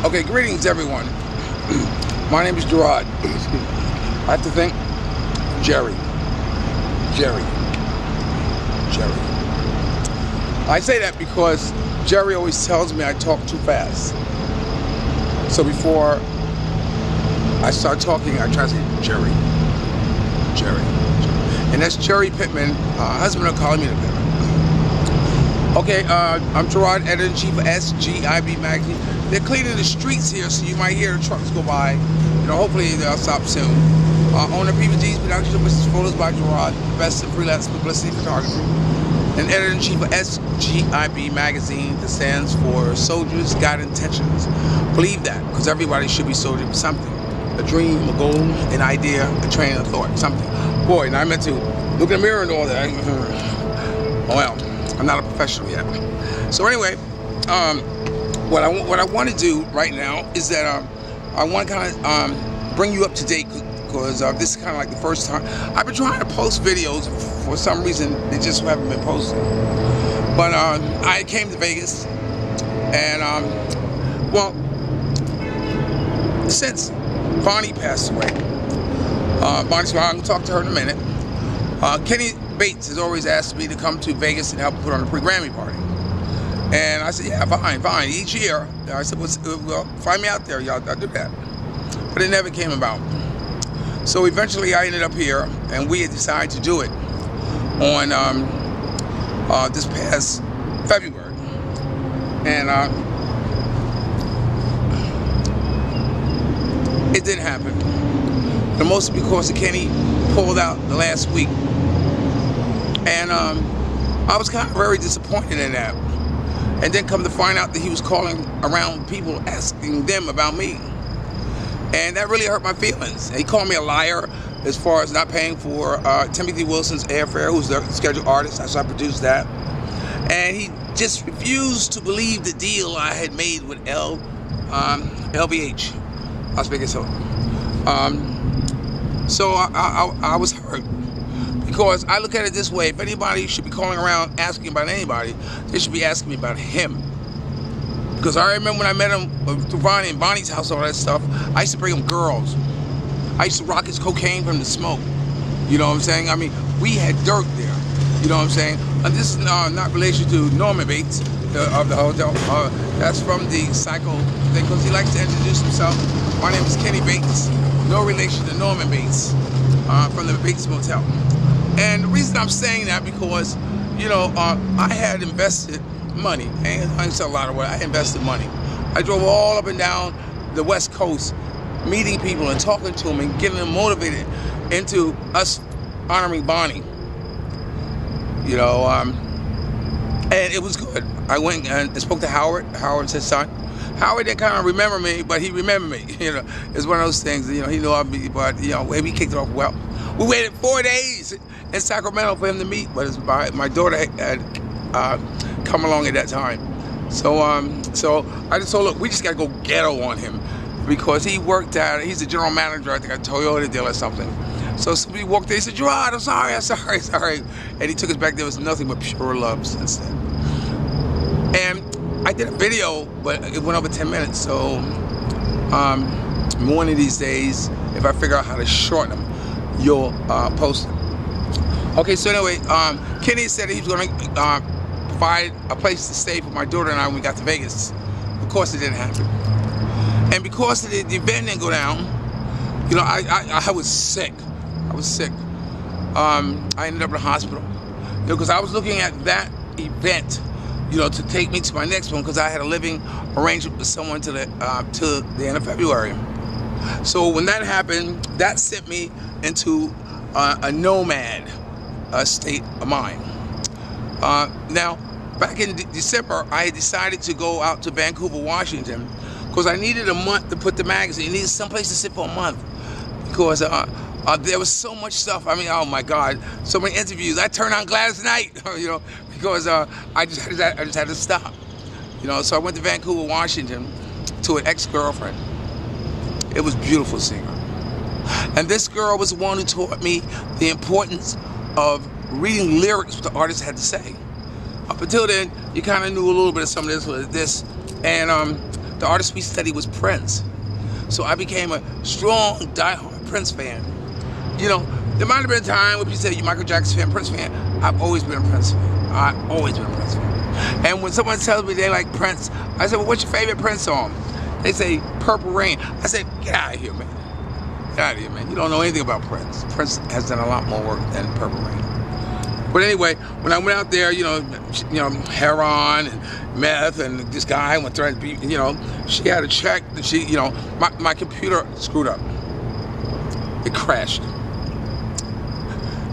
Okay, greetings everyone. My name is Gerard. I have to thank Jerry. I say that because Jerry always tells me I talk too fast. So before I start talking, I try to say Jerry. And that's Jerry Pittman, husband of Colleen Pittman. Okay, I'm Gerard, editor-in-chief of S.G.I.B. magazine. They're cleaning the streets here, so you might hear the trucks go by. You know, hopefully they'll stop soon. Owner PVG's production of Mrs. Photos by Gerard, best in freelance publicity photography. And editor-in-chief of S.G.I.B. magazine, that stands for Soldiers Got Intentions. Believe that, because everybody should be soldier for something. A dream, a goal, an idea, a train of thought, something. Boy, and I meant to look in the mirror and all that. Oh well, I'm not a professional yet. So anyway, what I want to do right now is that I want to kind of bring you up to date, because this is kind of like the first time. I've been trying to post videos. For some reason, they just haven't been posted. But I came to Vegas, and well, since Bonnie passed away, Bonnie's I'm going to talk to her in a minute. Kenny Bates has always asked me to come to Vegas and help put on a pre-Grammy party. And I said, yeah, fine. Each year, I said, well, find me out there, y'all. I'll do that. But it never came about. So eventually I ended up here, and we had decided to do it on this past February. And it didn't happen. But mostly because Kenny pulled out the last week. And I was kind of very disappointed in that. And then come to find out that he was calling around people asking them about me. And that really hurt my feelings. He called me a liar as far as not paying for Timothy Wilson's airfare, who's the scheduled artist. That's why I produced that. And he just refused to believe the deal I had made with LVH, Las Vegas Hill. So I was hurt. Because I look at it this way: if anybody should be calling around asking about anybody, they should be asking me about him. Because I remember when I met him through Bonnie and Bonnie's house, all that stuff, I used to bring him girls. I used to rock his cocaine from the smoke. You know what I'm saying? I mean, we had dirt there. You know what I'm saying? And this is not relation to Norman Bates of the hotel. That's from the Psycho thing, because he likes to introduce himself. My name is Kenny Bates. No relation to Norman Bates from the Bates Motel. And the reason I'm saying that, because, you know, I had invested money, and I said a lot of what I invested money. I drove all up and down the West Coast, meeting people and talking to them and getting them motivated into us honoring Bonnie. You know, and it was good. I went and spoke to Howard's his son. Howard didn't kind of remember me, but he remembered me. You know, it's one of those things. You know, he knew I'd be, but you know, we kicked it off well. We waited 4 days in Sacramento for him to meet, but my daughter had come along at that time. So I just told, look, we just got to go ghetto on him, because he worked at, he's the general manager, I think, at a Toyota deal or something. So we walked there, he said, Gerard, I'm sorry. And he took us back. There was nothing but pure love since then. And I did a video, but it went over 10 minutes. So one of these days, if I figure out how to shorten them, you'll post it. Okay, so anyway, Kenny said that he was going to provide a place to stay for my daughter and I when we got to Vegas. Of course, it didn't happen. And because the event didn't go down, you know, I was sick. I ended up in the hospital, you know, because I was looking at that event, you know, to take me to my next one, because I had a living arrangement with someone to the end of February. So when that happened, that sent me into a nomad state of mind. Now, back in December, I had decided to go out to Vancouver, Washington, because I needed a month to put the magazine. I needed someplace to sit for a month, because there was so much stuff. I mean, oh my God, so many interviews. I turned on Gladys Knight, you know, because I just had to stop, you know. So I went to Vancouver, Washington, to an ex-girlfriend. It was beautiful seeing her, and this girl was the one who taught me the importance of reading lyrics, what the artist had to say. Up until then, you kind of knew a little bit of some of this, and the artist we studied was Prince. So I became a strong, diehard Prince fan. You know, there might have been a time when people say, you Michael Jackson fan, Prince fan. I've always been a Prince fan. I've always been a Prince fan. And when someone tells me they like Prince, I say, well, what's your favorite Prince song? They say, Purple Rain. I say, get out of here, man. Get out of here, man. You don't know anything about Prince. Prince has done a lot more work than Purple Rain. But anyway, when I went out there, you know, heroin and meth, and this guy went through, you know, she had a check that she, you know, my computer screwed up. It crashed.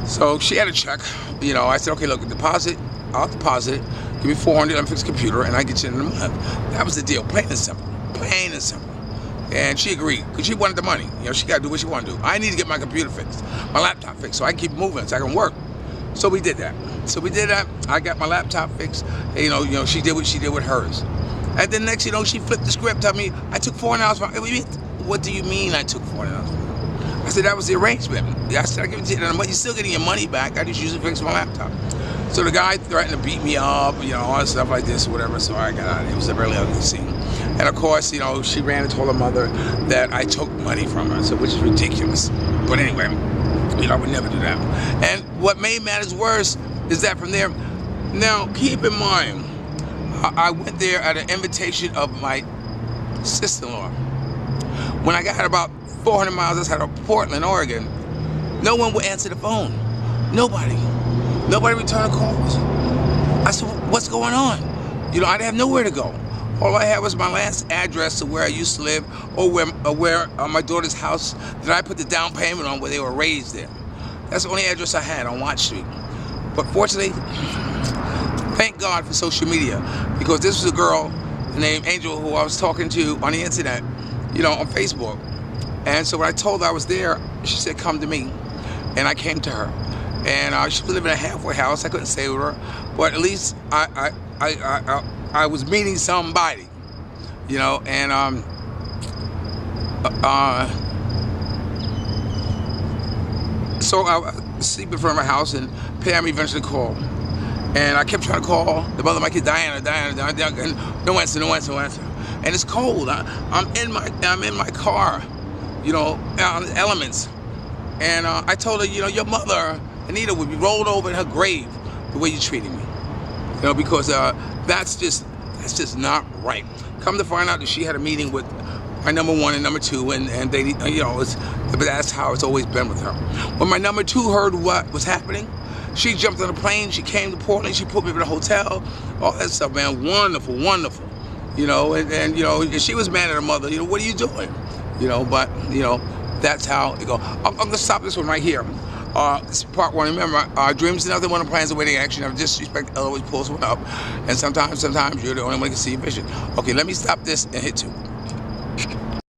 So she had a check, you know. I said, okay, look, deposit, I'll deposit it. Give me $400, let me fix the computer, and I get you in a month. That was the deal, plain and simple, plain and simple. And she agreed, because she wanted the money. You know, she got to do what she wanted to do. I need to get my computer fixed, my laptop fixed, so I can keep moving, so I can work. So we did that. I got my laptop fixed. And, you know, she did what she did with hers. And then next, you know, she flipped the script. Told me, I took $400 from her. What do you mean I took $400 from her? I said, that was the arrangement. I said, I give it to you, but you're still getting your money back. I just usually fix my laptop. So the guy threatened to beat me up, you know, all that stuff like this or whatever. So I got out of it. It was a really ugly scene. And of course, you know, she ran and told her mother that I took money from her, so which is ridiculous. But anyway, you know, I would never do that. And what made matters worse is that from there, now keep in mind, I went there at an invitation of my sister-in-law. When I got about 400 miles outside of Portland, Oregon, no one would answer the phone. Nobody returned calls. I said, what's going on? You know, I didn't have nowhere to go. All I had was my last address to where I used to live, or where my daughter's house that I put the down payment on, where they were raised there. That's the only address I had on Watch Street. But fortunately, thank God for social media, because this was a girl named Angel who I was talking to on the internet, you know, on Facebook. And so when I told her I was there, she said, come to me. And I came to her. And she was living in a halfway house. I couldn't stay with her, but at least I was meeting somebody, you know. And so I sleep in front of my house, and Pam eventually called. And I kept trying to call the mother of my kid, Diana, and no answer. And it's cold. I'm in my car, you know, Elements. And I told her, you know, your mother, Anita, would be rolled over in her grave the way you're treating me. You know, because that's just not right. Come to find out that she had a meeting with my number one and number two, and they, you know, that's how it's always been with her. When my number two heard what was happening, she jumped on a plane, she came to Portland, she put me in a hotel, all that stuff, man. Wonderful, wonderful. You know, and you know, she was mad at her mother, you know, what are you doing? You know, but, you know, that's how it goes. I'm going to stop this one right here. This is part one. Remember, dreams are nothing, one of plans awaiting action. Never disrespect, always pulls one up. And sometimes you're the only one who can see your vision. Okay, let me stop this and hit 2.